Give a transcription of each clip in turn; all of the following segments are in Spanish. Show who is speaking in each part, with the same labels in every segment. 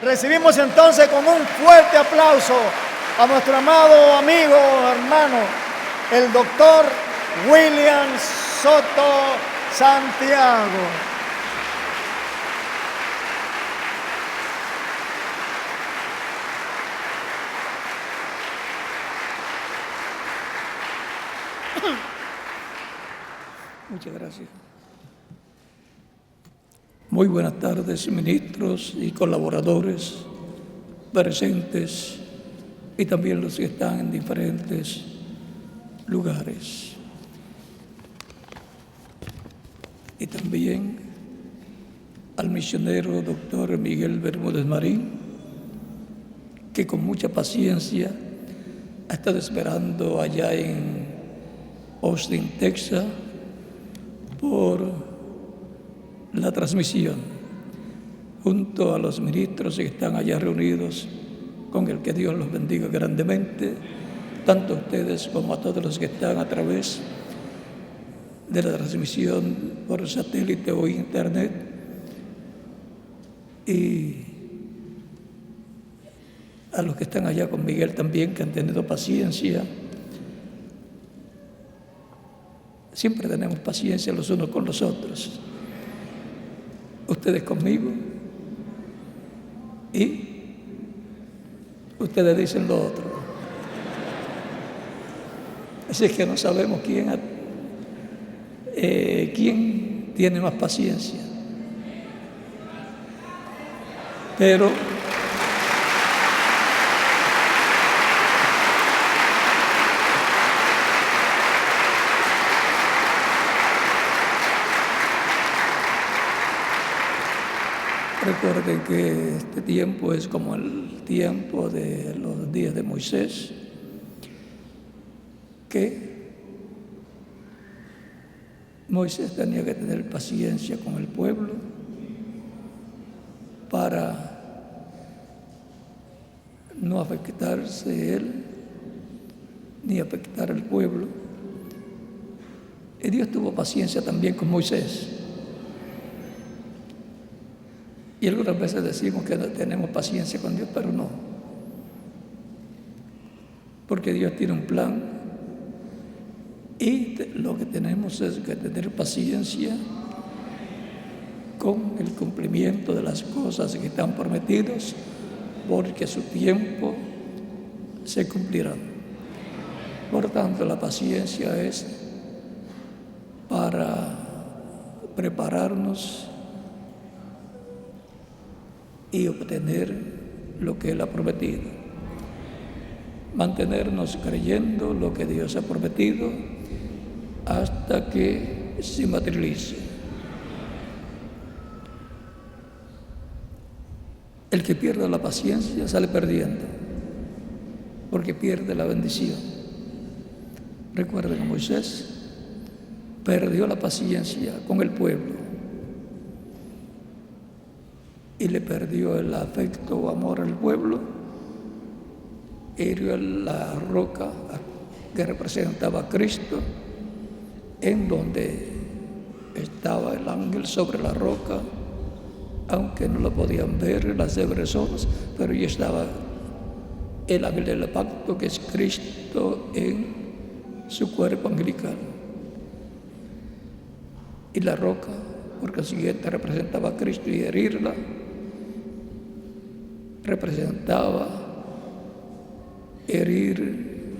Speaker 1: Recibimos entonces con un fuerte aplauso a nuestro amado amigo, hermano, el doctor William Soto Santiago.
Speaker 2: Muchas gracias. Muy buenas tardes, ministros y colaboradores presentes y también los que están en diferentes lugares. Y también al misionero doctor Miguel Bermúdez Marín, que con mucha paciencia ha estado esperando allá en Austin, Texas, por la transmisión, junto a los ministros que están allá reunidos, con el que Dios los bendiga grandemente, tanto a ustedes como a todos los que están a través de la transmisión por satélite o internet, y a los que están allá con Miguel también, que han tenido paciencia. Siempre tenemos paciencia los unos con los otros. Ustedes conmigo y ustedes dicen lo otro. Así es que no sabemos quién tiene más paciencia. Pero recuerden que este tiempo es como el tiempo de los días de Moisés, que Moisés tenía que tener paciencia con el pueblo para no afectarse él ni afectar al pueblo. Y Dios tuvo paciencia también con Moisés. Y algunas veces decimos que no tenemos paciencia con Dios, pero no. Porque Dios tiene un plan y lo que tenemos es que tener paciencia con el cumplimiento de las cosas que están prometidas, porque a su tiempo se cumplirán. Por tanto, la paciencia es para prepararnos y obtener lo que Él ha prometido. Mantenernos creyendo lo que Dios ha prometido hasta que se materialice. El que pierde la paciencia sale perdiendo, porque pierde la bendición. Recuerden que Moisés perdió la paciencia con el pueblo y le perdió el afecto o amor al pueblo, hirió la roca que representaba a Cristo, en donde estaba el ángel sobre la roca, aunque no lo podían ver las de personas, pero ya estaba el ángel del pacto, que es Cristo en su cuerpo angelical. Y la roca, por consiguiente, representaba a Cristo, y herirla representaba herir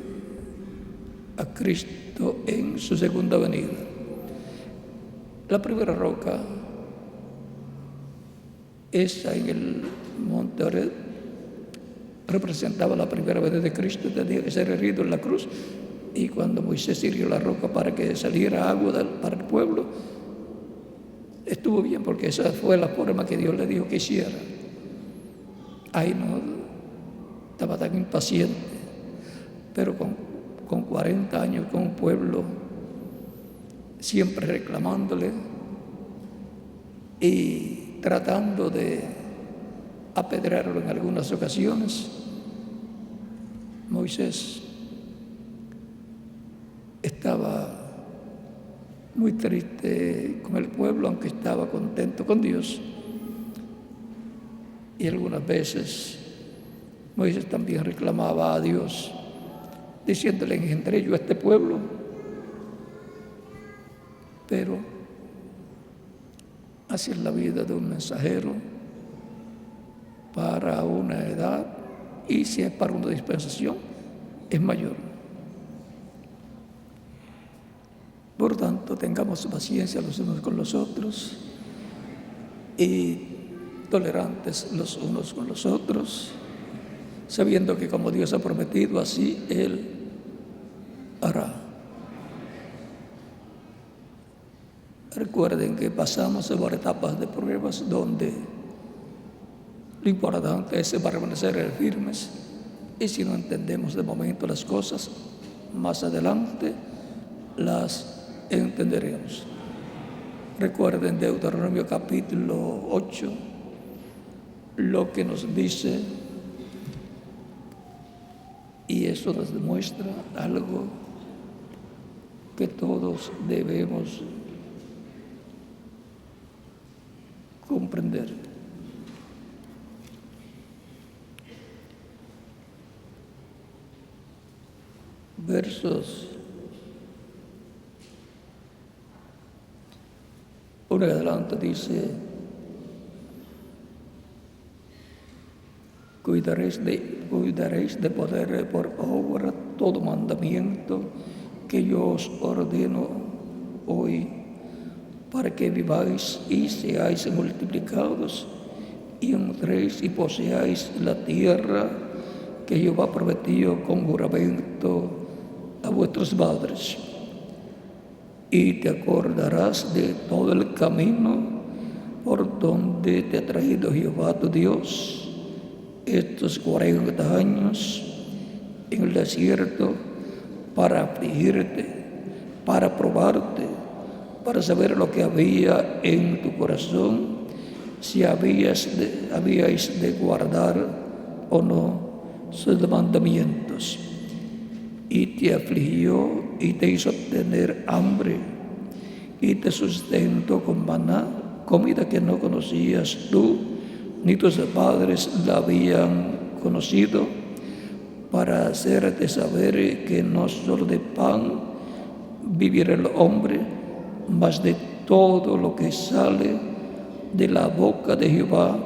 Speaker 2: a Cristo en su segunda venida. La primera roca, esa en el monte Horeb, representaba la primera venida de Cristo, tenía que ser herido en la cruz, y cuando Moisés hirió la roca para que saliera agua para el pueblo, estuvo bien, porque esa fue la forma que Dios le dijo que hiciera. Ahí no estaba tan impaciente, pero con 40 años con un pueblo siempre reclamándole y tratando de apedrearlo en algunas ocasiones, Moisés estaba muy triste con el pueblo, aunque estaba contento con Dios. Y Y algunas veces Moisés también reclamaba a Dios, diciéndole: engendré yo a este pueblo. Pero así es la vida de un mensajero para una edad, y si es para una dispensación, es mayor. Por tanto, tengamos paciencia los unos con los otros y tolerantes los unos con los otros, sabiendo que como Dios ha prometido, así Él hará. Recuerden que pasamos por etapas de pruebas donde lo importante es permanecer firmes, y si no entendemos de momento las cosas, más adelante las entenderemos. Recuerden Deuteronomio capítulo 8, lo que nos dice, y eso nos demuestra algo que todos debemos comprender. Versos 1 en adelante dice: cuidaréis de poner por obra todo mandamiento que yo os ordeno hoy, para que viváis y seáis multiplicados, y entréis y poseáis la tierra que Jehová prometió con juramento a vuestros padres. Y te acordarás de todo el camino por donde te ha traído Jehová tu Dios estos 40 años en el desierto, para afligirte, para probarte, para saber lo que había en tu corazón, si habíais de guardar o no sus mandamientos. Y te afligió y te hizo tener hambre, y te sustentó con maná, comida que no conocías tú, ni tus padres la habían conocido, para hacerte saber que no solo de pan vivirá el hombre, mas de todo lo que sale de la boca de Jehová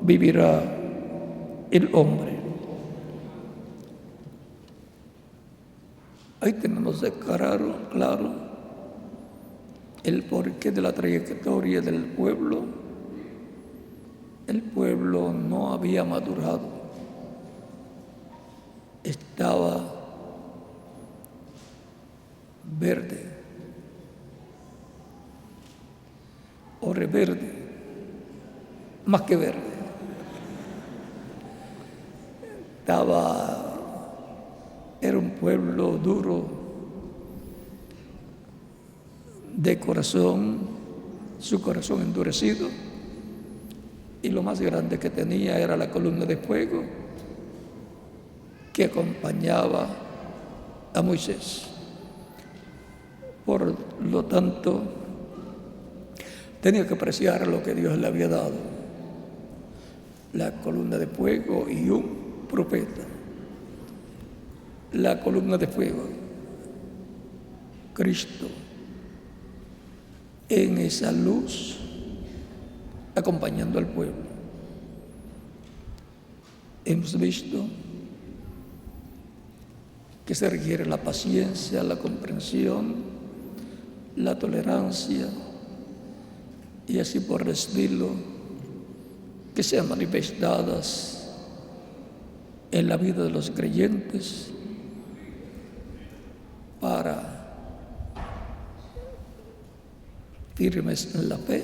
Speaker 2: vivirá el hombre. Ahí tenemos de claro el porqué de la trayectoria del pueblo. El pueblo no había madurado, estaba verde o reverde, más que verde. Era un pueblo duro de corazón, su corazón endurecido, y lo más grande que tenía era la columna de fuego que acompañaba a Moisés. Por lo tanto, tenía que apreciar lo que Dios le había dado: la columna de fuego y un profeta. La columna de fuego, Cristo, en esa luz, acompañando al pueblo. Hemos visto que se requiere la paciencia, la comprensión, la tolerancia, y así por el estilo, que sean manifestadas en la vida de los creyentes, para firmes en la fe,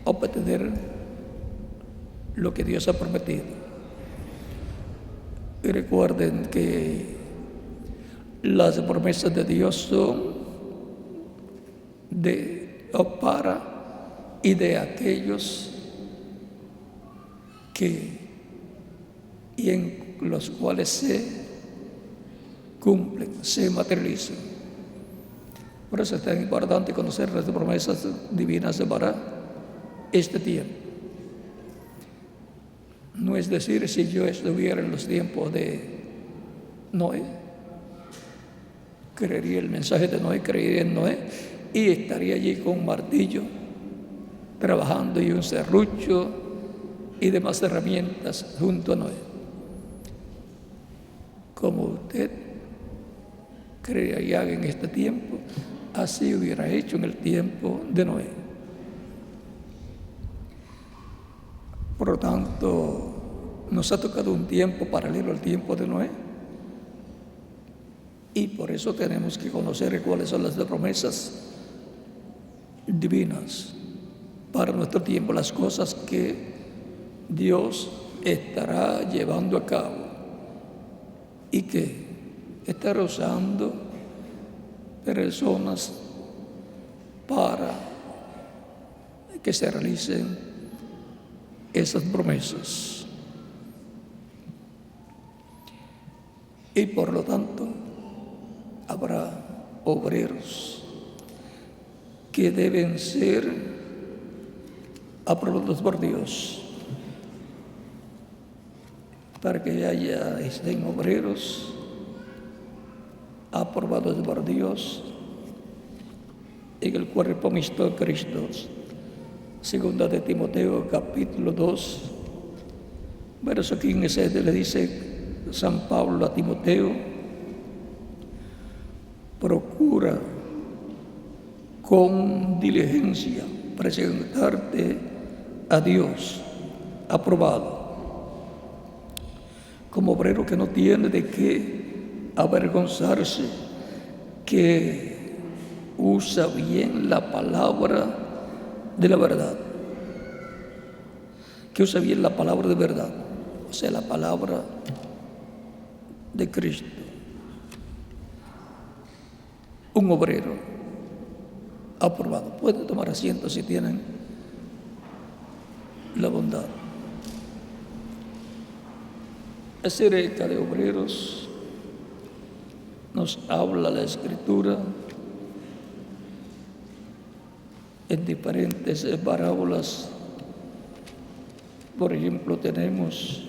Speaker 2: obtener lo que Dios ha prometido. Y recuerden que las promesas de Dios son para y de aquellos y en los cuales se cumplen, se materializan. Por eso es tan importante conocer las promesas divinas para este tiempo. No es decir, si yo estuviera en los tiempos de Noé, creería el mensaje de Noé, creería en Noé y estaría allí con un martillo, trabajando y un serrucho y demás herramientas junto a Noé. Como usted cree y haga en este tiempo, así hubiera hecho en el tiempo de Noé. Por lo tanto, nos ha tocado un tiempo paralelo al tiempo de Noé y por eso tenemos que conocer cuáles son las promesas divinas para nuestro tiempo, las cosas que Dios estará llevando a cabo y que estará usando personas para que se realicen esas promesas. Y por lo tanto, habrá obreros que deben ser aprobados por Dios. Para que estén obreros aprobados por Dios en el cuerpo mixto de Cristo. Segunda de Timoteo, capítulo 2, verso 15, le dice San Pablo a Timoteo: procura con diligencia presentarte a Dios aprobado, como obrero que no tiene de qué avergonzarse, que usa bien la palabra de la verdad, que usa bien la palabra de verdad, o sea, la palabra de Cristo. Un obrero aprobado. Puede tomar asiento si tienen la bondad. Acerca de obreros nos habla la Escritura en diferentes parábolas. Por ejemplo, tenemos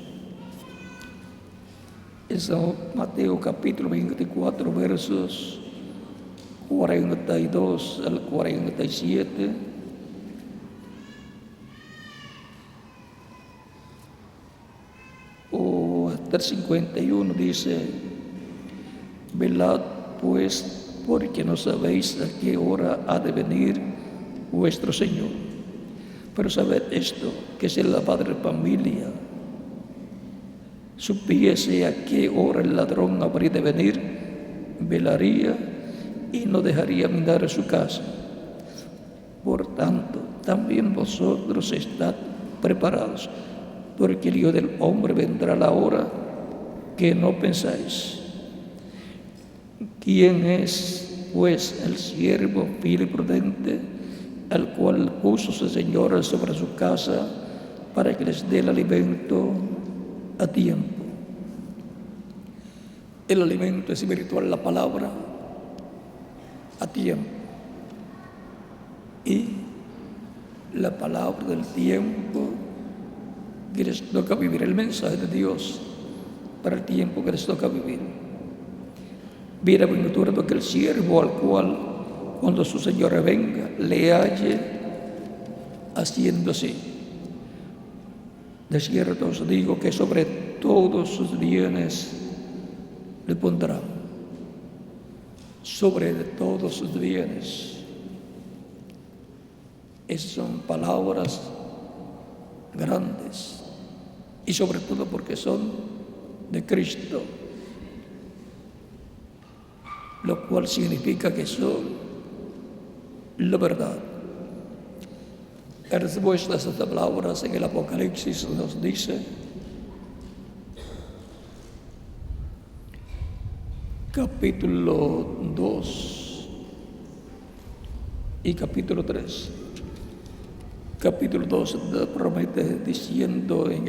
Speaker 2: en San Mateo capítulo 24, versos 42 al 47. O hasta el 51 dice: velad pues, porque no sabéis a qué hora ha de venir vuestro Señor. Pero sabed esto, que si el padre de familia supiese a qué hora el ladrón habría de venir, velaría y no dejaría minar a su casa. Por tanto, también vosotros estad preparados, porque el Hijo del Hombre vendrá a la hora que no pensáis. ¿Quién es, pues, el siervo fiel y prudente, al cual puso su Señor sobre su casa para que les dé el alimento a tiempo? El alimento espiritual, la palabra, a tiempo. Y la palabra del tiempo que les toca vivir, el mensaje de Dios para el tiempo que les toca vivir. Bienaventurado aquel siervo al cual, cuando su Señor venga, le halle haciendo así. De cierto os digo que sobre todos sus bienes le pondrá. Sobre todos sus bienes. Esas son palabras grandes y sobre todo porque son de Cristo, lo cual significa que son la verdad. En respuesta a estas palabras, en el Apocalipsis nos dice, capítulo 2 y capítulo 3. Capítulo 2 promete diciendo en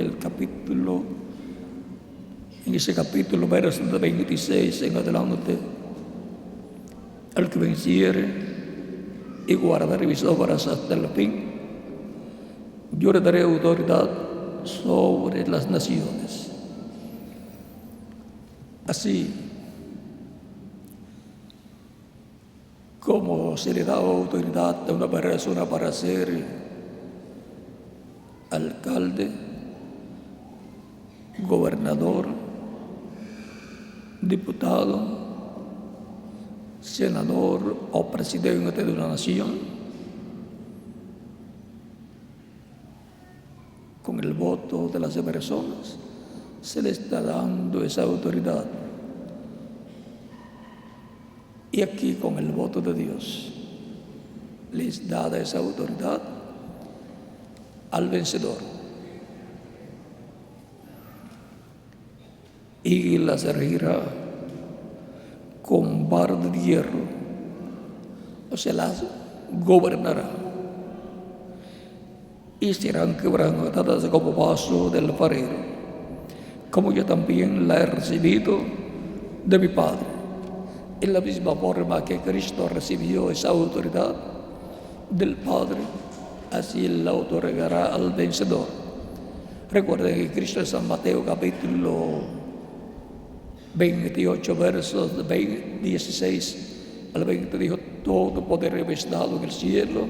Speaker 2: ese capítulo, verso 26 en adelante: al que venciere y guardare mis obras hasta el fin, yo le daré autoridad sobre las naciones. Así como se le da autoridad a una persona para ser alcalde, gobernador, diputado, senador o presidente de una nación, con el voto de las personas se le está dando esa autoridad. Y aquí, con el voto de Dios, les da esa autoridad al vencedor. Y las regirá con vara de hierro, o sea, las gobernará. Y serán quebrantadas como vaso del alfarero, como yo también la he recibido de mi Padre. En la misma forma que Cristo recibió esa autoridad del Padre, así Él la otorgará al vencedor. Recuerden que Cristo en San Mateo capítulo 28, versos 16 al 20, dijo: todo poder me es dado en el cielo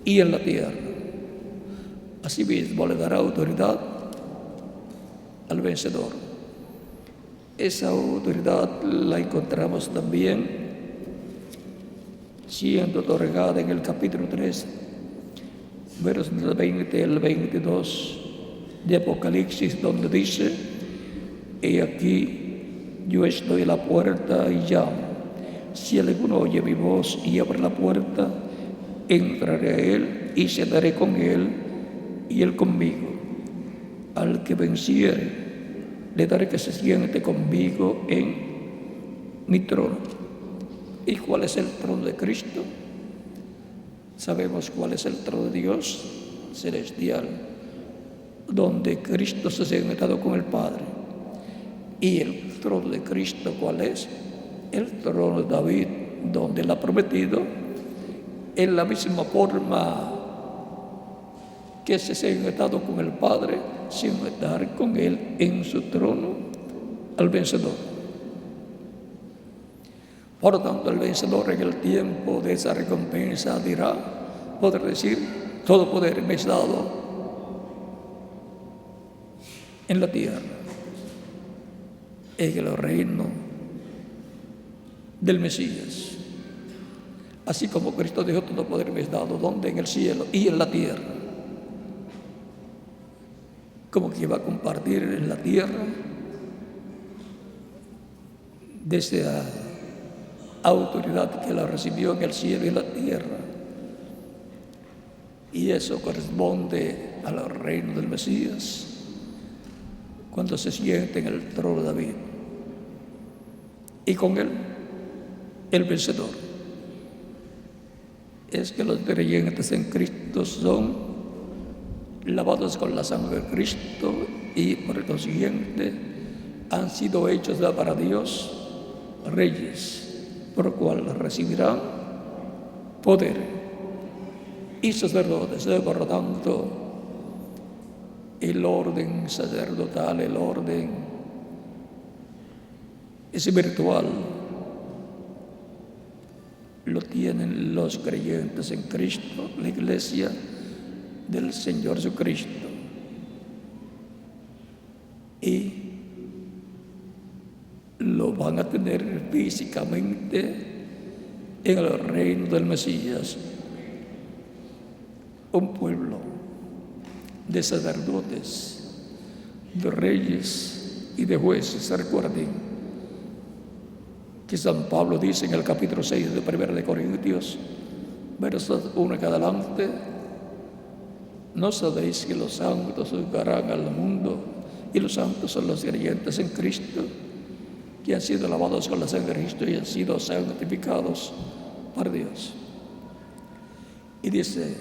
Speaker 2: y en la tierra. Asimismo le dará autoridad al vencedor. Esa autoridad la encontramos también siendo otorgada en el capítulo 3, versos del 20 al 22 de Apocalipsis, donde dice: he aquí, yo estoy a la puerta y llamo. Si alguno oye mi voz y abre la puerta, entraré a él y cenaré con él y él conmigo. Al que venciere, le daré que se siente conmigo en mi trono. ¿Y cuál es el trono de Cristo? Sabemos cuál es el trono de Dios celestial, donde Cristo se ha sentado con el Padre. ¿Y el trono de Cristo cuál es? El trono de David, donde Él ha prometido, en la misma forma que se ha sentado con el Padre, sentar con Él en su trono al vencedor. Por lo tanto, el vencedor en el tiempo de esa recompensa dirá, podrá decir: todo poder me es dado en la tierra, en el reino del Mesías. Así como Cristo dijo: todo poder me es dado, ¿dónde? En el cielo y en la tierra. Como que va a compartir en la tierra de esa autoridad que la recibió en el cielo y en la tierra. Y eso corresponde al reino del Mesías, cuando se siente en el trono de David. Y con él, el vencedor. Es que los creyentes en Cristo son lavados con la sangre de Cristo y por consiguiente han sido hechos para Dios reyes, por lo cual recibirán poder y sacerdotes. Por lo tanto, el orden sacerdotal, el orden espiritual, lo tienen los creyentes en Cristo, la iglesia del Señor Jesucristo. Y lo van a tener físicamente en el reino del Mesías. Un pueblo de sacerdotes, de reyes y de jueces. Recuerden que San Pablo dice en el capítulo 6 de 1 de Corintios, versos 1 en adelante: ¿no sabéis que los santos juzgarán al mundo? Y los santos son los creyentes en Cristo, que han sido lavados con la sangre de Cristo y han sido santificados por Dios. Y dice: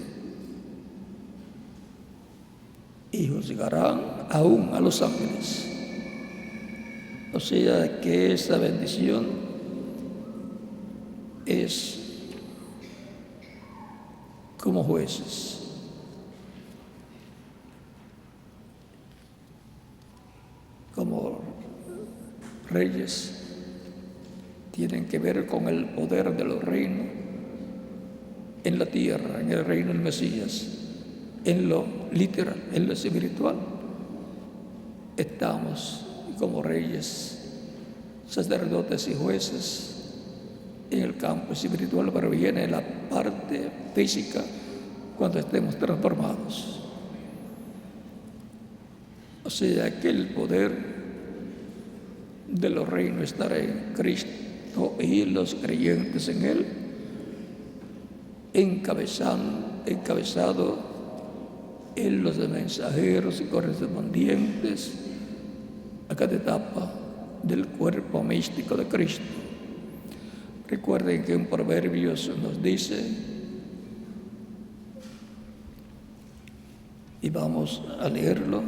Speaker 2: y juzgarán aún a los ángeles. O sea que esa bendición es como jueces. como reyes tienen que ver con el poder de los reinos en la tierra, en el reino del Mesías, en lo literal, en lo espiritual. Estamos como reyes, sacerdotes y jueces en el campo espiritual, pero viene la parte física cuando estemos transformados. O sea que el poder de los reinos estará en Cristo y los creyentes en Él, encabezado en los mensajeros y correspondientes a cada etapa del cuerpo místico de Cristo. Recuerden que en Proverbios nos dice, y vamos a leerlo,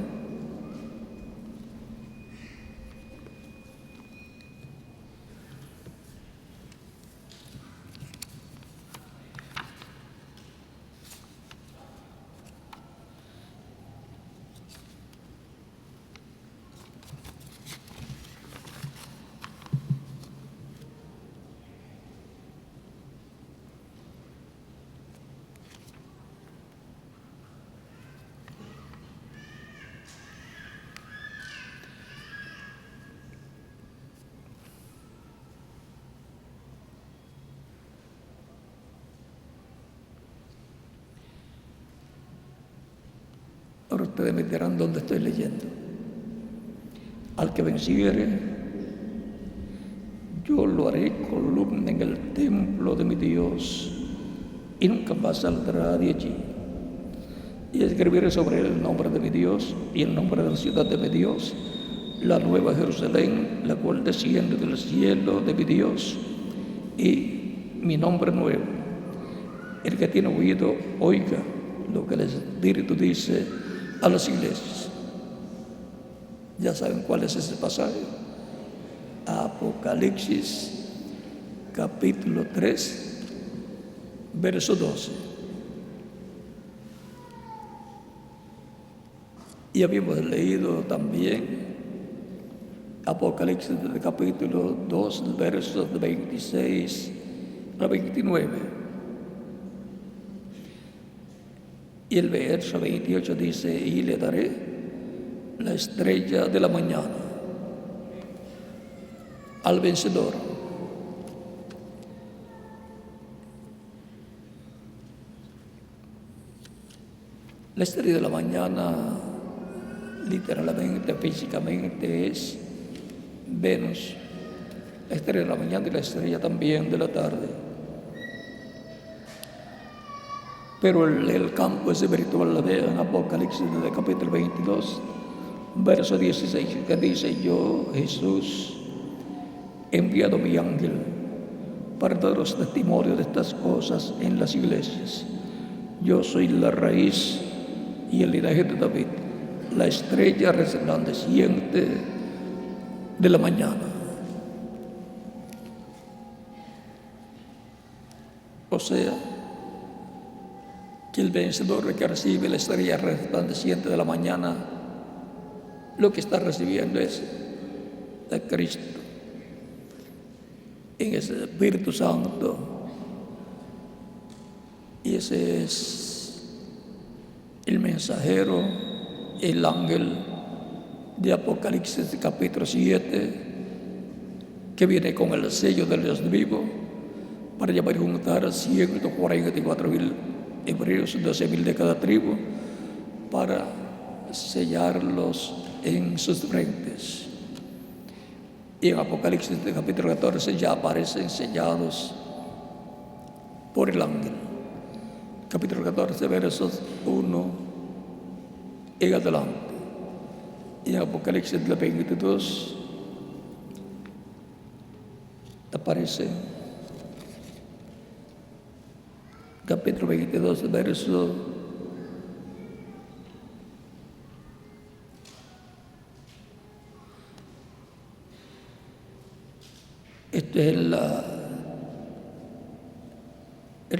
Speaker 2: ahora ustedes me dirán dónde estoy leyendo. Al que venciere, yo lo haré columna en el templo de mi Dios y nunca más saldrá de allí. Y escribiré sobre él el nombre de mi Dios y el nombre de la ciudad de mi Dios, la nueva Jerusalén, la cual desciende del cielo de mi Dios, y mi nombre nuevo. El que tiene oído, oiga lo que el Espíritu dice a las iglesias. Ya saben cuál es ese pasaje. Apocalipsis capítulo 3, verso 12. Y habíamos leído también Apocalipsis capítulo 2, versos 26 a 29. Y el verso 28 dice, y le daré la estrella de la mañana al vencedor. La estrella de la mañana, literalmente, físicamente, es Venus. La estrella de la mañana y la estrella también de la tarde. Pero el campo espiritual la veo en Apocalipsis del capítulo 22, verso 16, que dice, yo, Jesús, he enviado mi ángel para dar los testimonios de estas cosas en las iglesias. Yo soy la raíz y el linaje de David, la estrella resplandeciente de la mañana. O sea, que el vencedor que recibe la estrella resplandeciente de la mañana, lo que está recibiendo es a Cristo, en ese Espíritu Santo. Y ese es el mensajero, el ángel de Apocalipsis capítulo 7, que viene con el sello del Dios vivo para llevar y juntar a 144,000 hebreos, 12,000 de cada tribu, para sellarlos en sus frentes. Y en Apocalipsis capítulo 14 ya aparecen sellados por el ángel. Capítulo 14, versos 1 en adelante. Y en Apocalipsis 22 aparece capítulo 22, verso 'Este es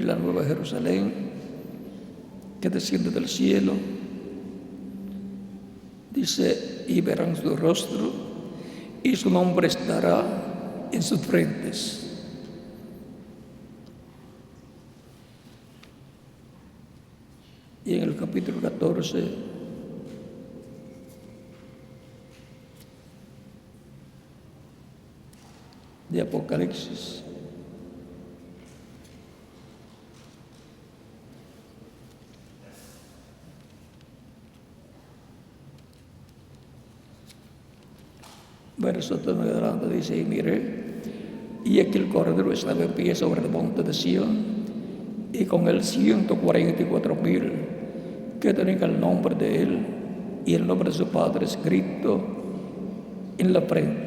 Speaker 2: la nueva Jerusalén que desciende del cielo'. Dice, y verán su rostro y su nombre estará en sus frentes. Y en el capítulo 14 de Apocalipsis, verso 9 adelante dice: y miré, y aquí el Cordero estaba en pie sobre el monte de Sión, y con él 144,000 que tenían el nombre de él y el nombre de su Padre escrito en la frente.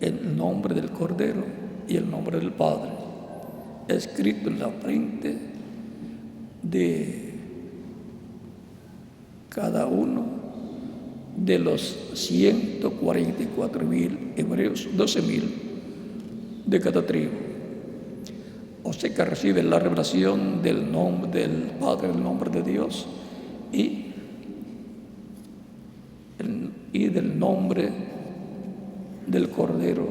Speaker 2: El nombre del Cordero y el nombre del Padre escrito en la frente de cada uno de los 144,000 hebreos, 12,000 de cada tribu. O sea que recibe la revelación del nombre del Padre, el nombre de Dios y del nombre del Cordero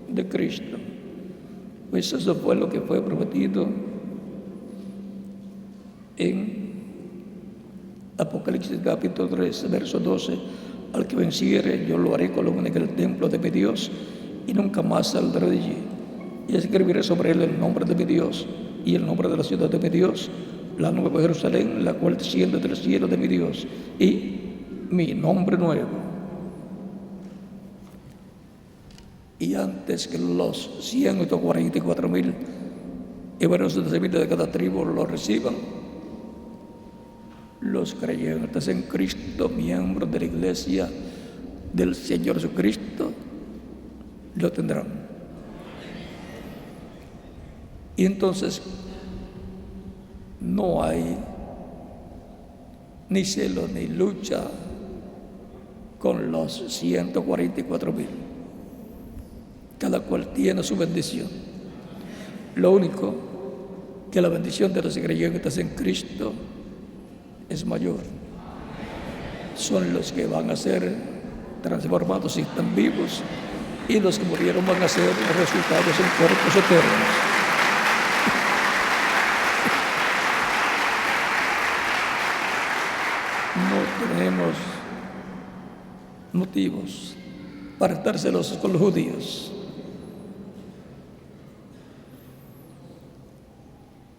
Speaker 2: de Cristo. Pues eso fue lo que fue prometido en Apocalipsis capítulo 3, verso 12: al que venciere, yo lo haré columna en el templo de mi Dios, y nunca más saldrá de allí. Y escribiré sobre él el nombre de mi Dios y el nombre de la ciudad de mi Dios, la nueva Jerusalén, la cual desciende del cielo de mi Dios, y mi nombre nuevo. Y antes que los 144,000 hebreos de cada tribu lo reciban, los creyentes en Cristo, miembros de la iglesia del Señor Jesucristo, lo tendrán. Y entonces no hay ni celo ni lucha con los 144,000. Cada cual tiene su bendición. Lo único que la bendición de los creyentes en Cristo es mayor. Son los que van a ser transformados y están vivos, y los que murieron van a ser resultados en cuerpos eternos. No tenemos motivos para estar celosos con los judíos.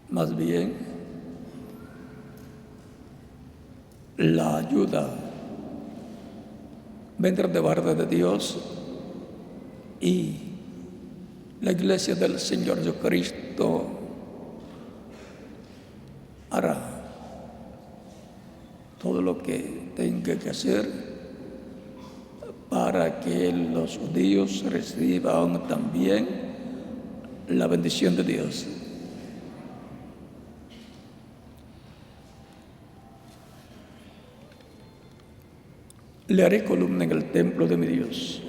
Speaker 2: Más bien, la ayuda vendrá de parte de Dios, y la iglesia del Señor Jesucristo hará todo lo que tenga que hacer para que los judíos reciban también la bendición de Dios. Le haré columna en el templo de mi Dios.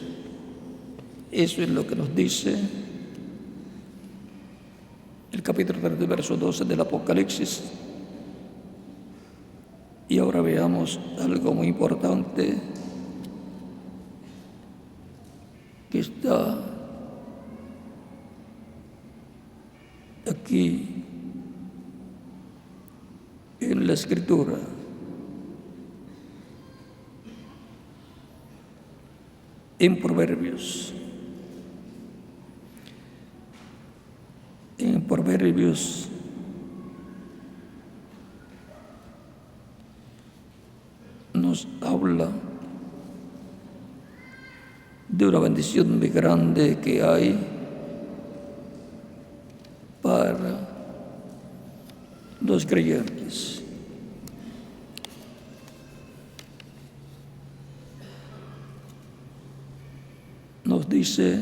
Speaker 2: Eso es lo que nos dice el capítulo 3, verso 12 del Apocalipsis. Y ahora veamos algo muy importante que está aquí en la Escritura. En Proverbios. En Proverbios nos habla de una bendición muy grande que hay para los creyentes. Nos dice,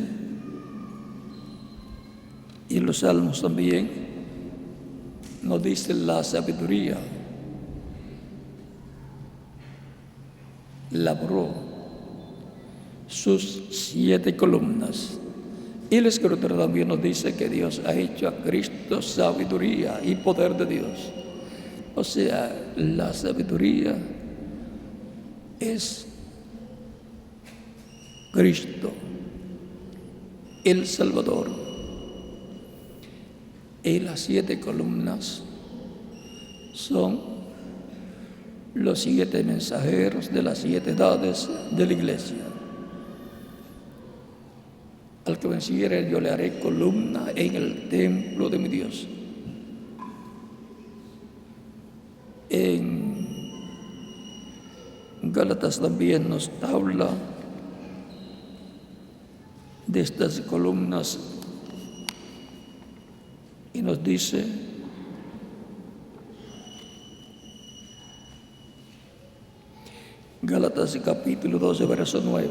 Speaker 2: y en los Salmos también, nos dice la sabiduría labró sus 7 columnas. Y el Escritor también nos dice que Dios ha hecho a Cristo sabiduría y poder de Dios. O sea, la sabiduría es Cristo, el Salvador. Y las 7 columnas son los 7 mensajeros de las 7 edades de la iglesia. Al que venciere yo le haré columna en el templo de mi Dios. En Gálatas también nos habla de estas columnas y nos dice: Gálatas capítulo 12, verso 9.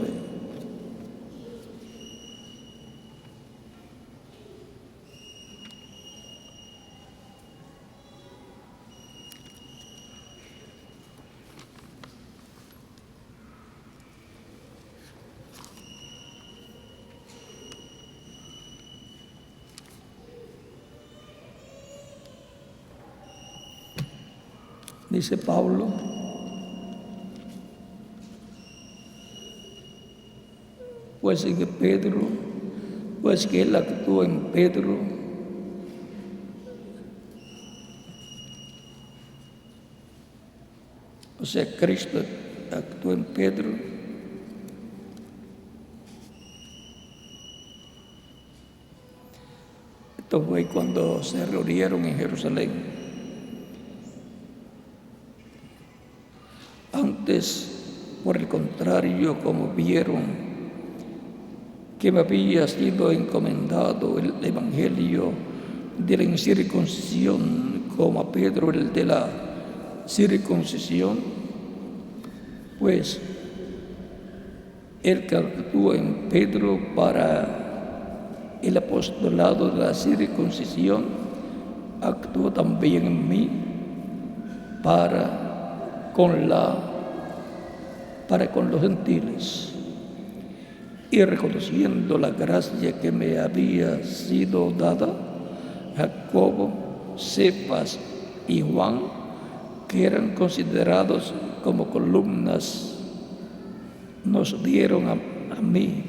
Speaker 2: Dice Pablo: pues que él actuó en Pedro, o sea, Cristo actuó en Pedro, esto fue cuando se reunieron en Jerusalén. Antes, por el contrario, como vieron que me había sido encomendado el evangelio de la incircuncisión, como a Pedro el de la circuncisión, pues el que actúa en Pedro para el apostolado de la circuncisión, actuó también en mí para con los gentiles. Y reconociendo la gracia que me había sido dada, Jacobo, Cefas y Juan, que eran considerados como columnas, nos dieron a mí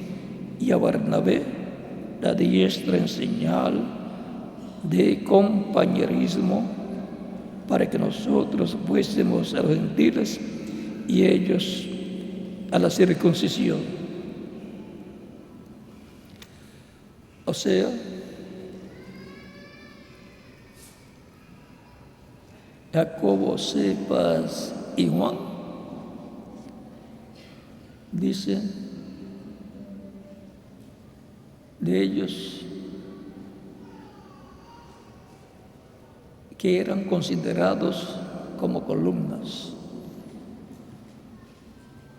Speaker 2: y a Bernabé la diestra en señal de compañerismo, para que nosotros fuésemos a los gentiles y ellos a la circuncisión. O sea, Jacobo, Cefas y Juan, dice de ellos que eran considerados como columnas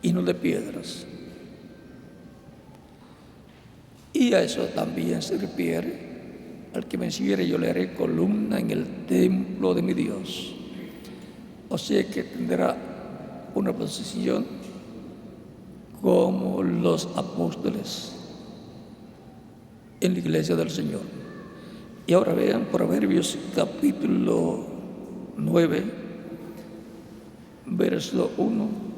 Speaker 2: y no de piedras. Y a eso también se refiere: al que venciere yo le haré columna en el templo de mi Dios. O sea que tendrá una posición como los apóstoles en la iglesia del Señor. Y ahora vean Proverbios capítulo 9, verso 1.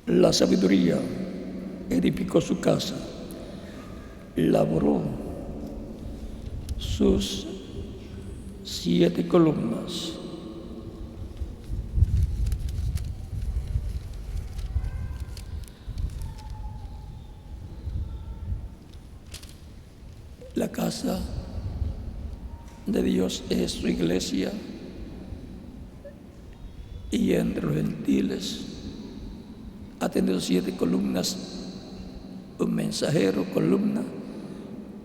Speaker 2: La sabiduría edificó su casa, labró sus 7 columnas. La casa de Dios es su iglesia, y entre los gentiles ha tenido 7 columnas, un mensajero, columna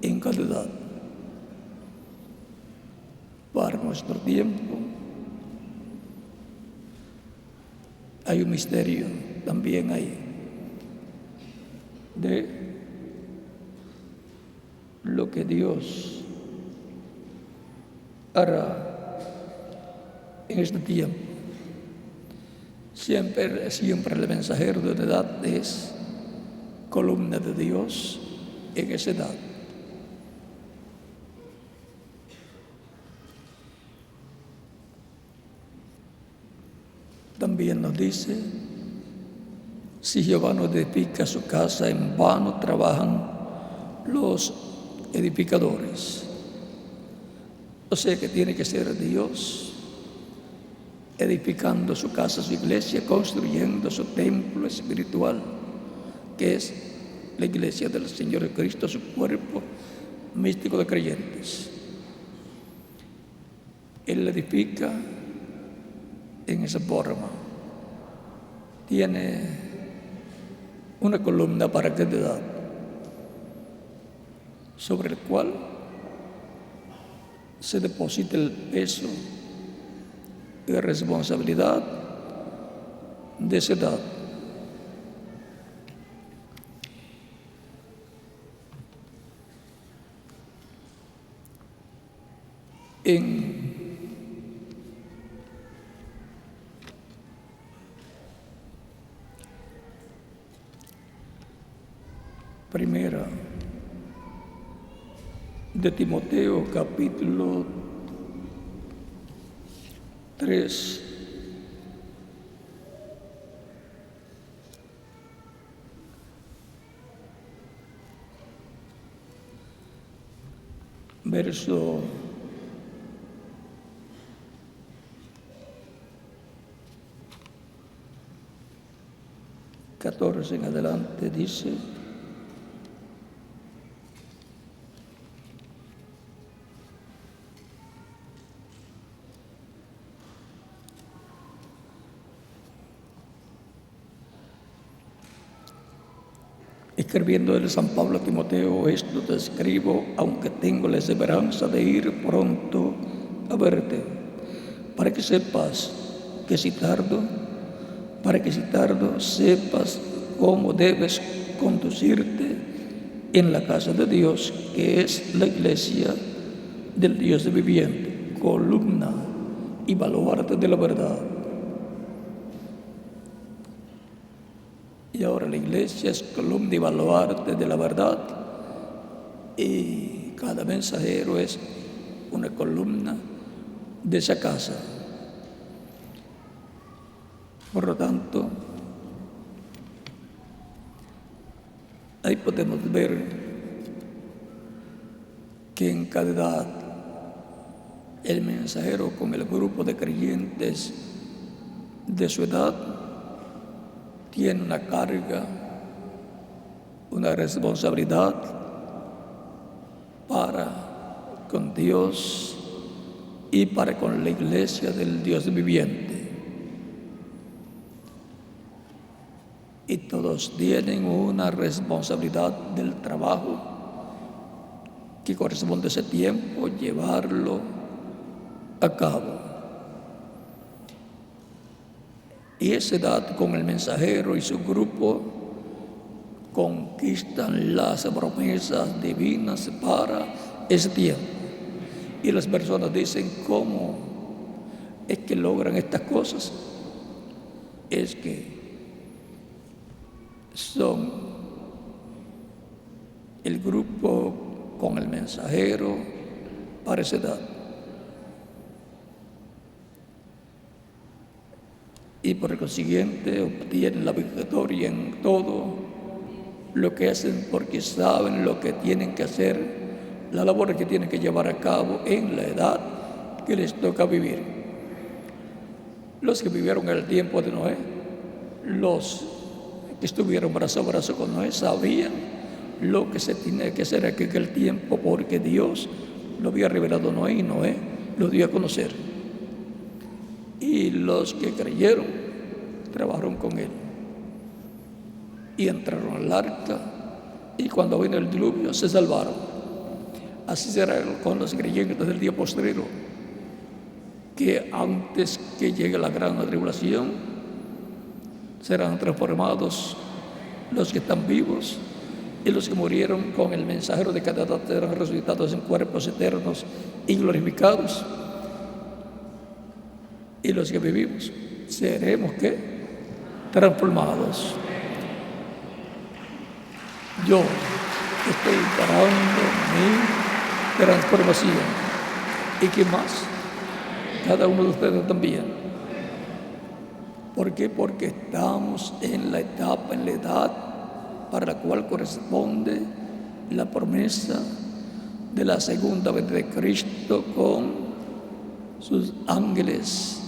Speaker 2: en calidad. Para nuestro tiempo hay un misterio también ahí de lo que Dios hará en este tiempo. Siempre el mensajero de una edad es columna de Dios en esa edad. también nos dice: si Jehová no edifica su casa, en vano trabajan los edificadores. O sea que tiene que ser Dios edificando su casa, su iglesia, construyendo su templo espiritual, que es la iglesia del Señor Jesucristo, su cuerpo místico de creyentes. Él edifica en esa forma. Tiene una columna para cada edad, sobre el cual se deposita el peso y la responsabilidad de esa edad. En Primera de Timoteo, capítulo 3, verso 14 en adelante, dice: escribiendo de San Pablo a Timoteo, esto te escribo, aunque tengo la esperanza de ir pronto a verte, para que sepas que si tardo, sepas cómo debes conducirte en la casa de Dios, que es la iglesia del Dios viviente, columna y baluarte de la verdad. Y ahora la iglesia es columna y baluarte de la verdad, y cada mensajero es una columna de esa casa. Por lo tanto, ahí podemos ver que en cada edad el mensajero con el grupo de creyentes de su edad tiene una carga, una responsabilidad para con Dios y para con la iglesia del Dios viviente. Y todos tienen una responsabilidad del trabajo que corresponde a ese tiempo llevarlo a cabo. Y esa edad con el mensajero y su grupo conquistan las promesas divinas para ese tiempo. Y las personas dicen: ¿cómo es que logran estas cosas? Es que son el grupo con el mensajero para esa edad. Y por consiguiente obtienen la victoria en todo lo que hacen, porque saben lo que tienen que hacer, la labor que tienen que llevar a cabo en la edad que les toca vivir. Los que vivieron el tiempo de Noé, los que estuvieron brazo a brazo con Noé, sabían lo que se tenía que hacer en aquel tiempo, porque Dios lo había revelado a Noé y Noé lo dio a conocer. Y los que creyeron trabajaron con él y entraron al arca, y cuando vino el diluvio se salvaron. Así será con los creyentes del día postrero, que antes que llegue la gran tribulación serán transformados los que están vivos, y los que murieron con el mensajero de cada edad serán resucitados en cuerpos eternos y glorificados. Y los que vivimos seremos transformados. Yo estoy esperando mi transformación. ¿Y qué más? Cada uno de ustedes también. ¿Por qué? Porque estamos en la etapa, en la edad para la cual corresponde la promesa de la segunda venida de Cristo con sus ángeles,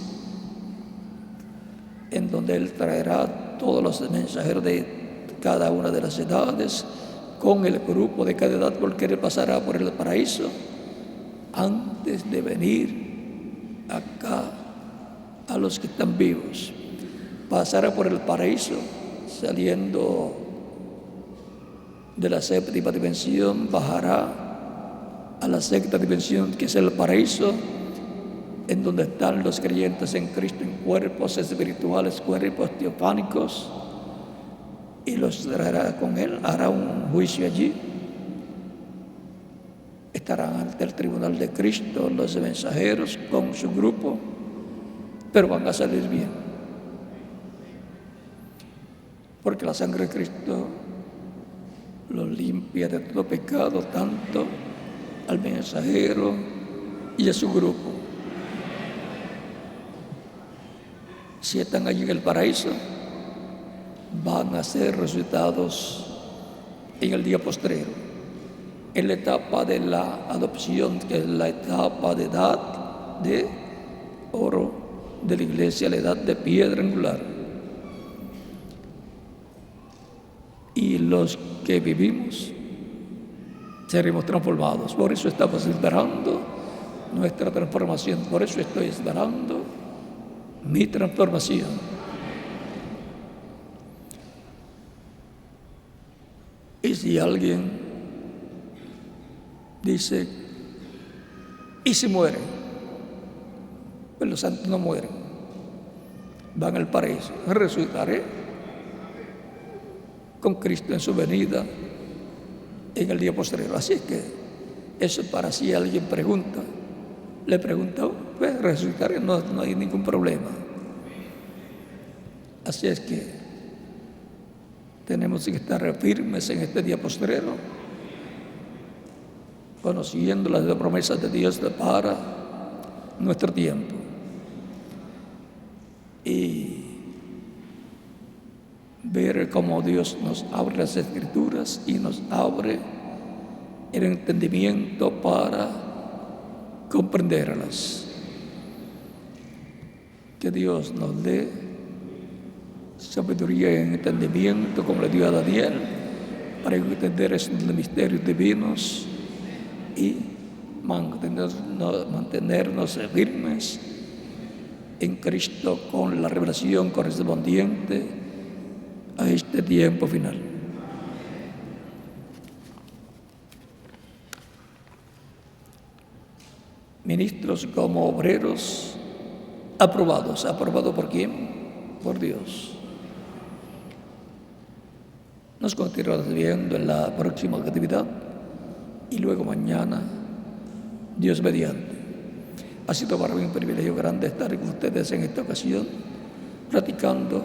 Speaker 2: en donde Él traerá todos los mensajeros de cada una de las edades con el grupo de cada edad, porque Él pasará por el paraíso antes de venir acá a los que están vivos. Pasará por el paraíso saliendo de la séptima dimensión, bajará a la sexta dimensión, que es el paraíso, en donde están los creyentes en Cristo en cuerpos espirituales, cuerpos teofánicos, y los traerá con Él, hará un juicio allí. Estarán ante el tribunal de Cristo los mensajeros con su grupo, pero van a salir bien, porque la sangre de Cristo los limpia de todo pecado, tanto al mensajero y a su grupo. Si están allí en el paraíso, van a ser resucitados en el día postrero, en la etapa de la adopción, que es la etapa de edad de oro de la iglesia, la edad de piedra angular. Y los que vivimos seremos transformados. Por eso estamos esperando nuestra transformación. Por eso estoy esperando mi transformación. Y si alguien dice, ¿y si muere? Pues los santos no mueren, van al paraíso. Resucitaré con Cristo en su venida en el día posterior. Así es que eso, para si alguien pregunta, le pregunta, pues resucitaré, no hay ningún problema. Así es que tenemos que estar firmes en este día postrero, conociendo las promesas de Dios para nuestro tiempo. Y ver cómo Dios nos abre las Escrituras y nos abre el entendimiento para comprenderlas. Que Dios nos dé sabiduría y entendimiento, como le dio a Daniel, para entender esos misterios divinos y mantenernos firmes en Cristo con la revelación correspondiente a este tiempo final. Ministros como obreros aprobados. ¿Aprobados por quién? Por Dios. Nos continuaremos viendo en la próxima actividad y luego mañana, Dios mediante. Ha sido para mí un privilegio grande estar con ustedes en esta ocasión, platicando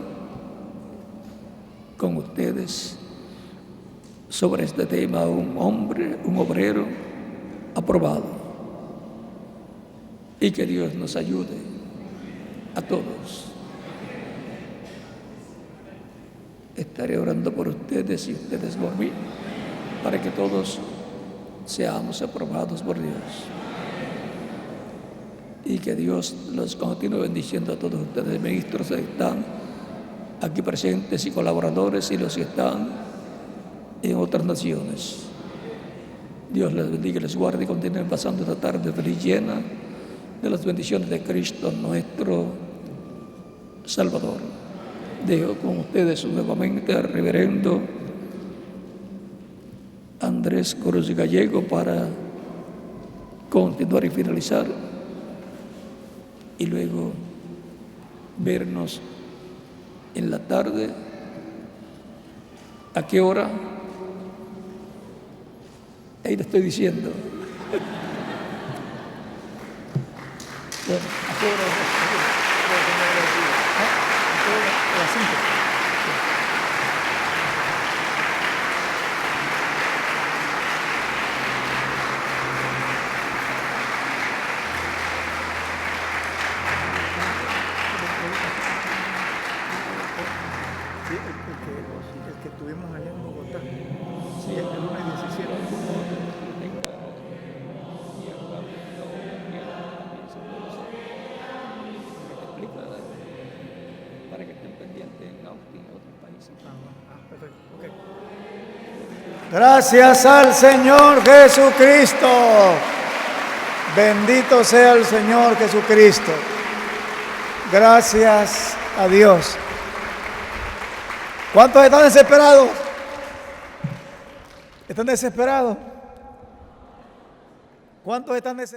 Speaker 2: con ustedes sobre este tema, un obrero aprobado. Y que Dios nos ayude a todos. Estaré orando por ustedes y ustedes por mí, para que todos seamos aprobados por Dios. Y que Dios los continúe bendiciendo a todos ustedes, ministros que están aquí presentes y colaboradores, y los que están en otras naciones. Dios les bendiga y les guarde y continúen pasando esta tarde feliz, llena de las bendiciones de Cristo, nuestro Salvador. Dejo con ustedes nuevamente al reverendo Andrés Cruz Gallego para continuar y finalizar, y luego vernos en la tarde. ¿A qué hora? Ahí le estoy diciendo. Bueno, ¿a qué hora?
Speaker 1: A las 5. Perfecto. Ok.
Speaker 3: Gracias al Señor Jesucristo. Bendito sea el Señor Jesucristo. Gracias a Dios. ¿Cuántos están desesperados? ¿Están desesperados? ¿Cuántos están desesperados?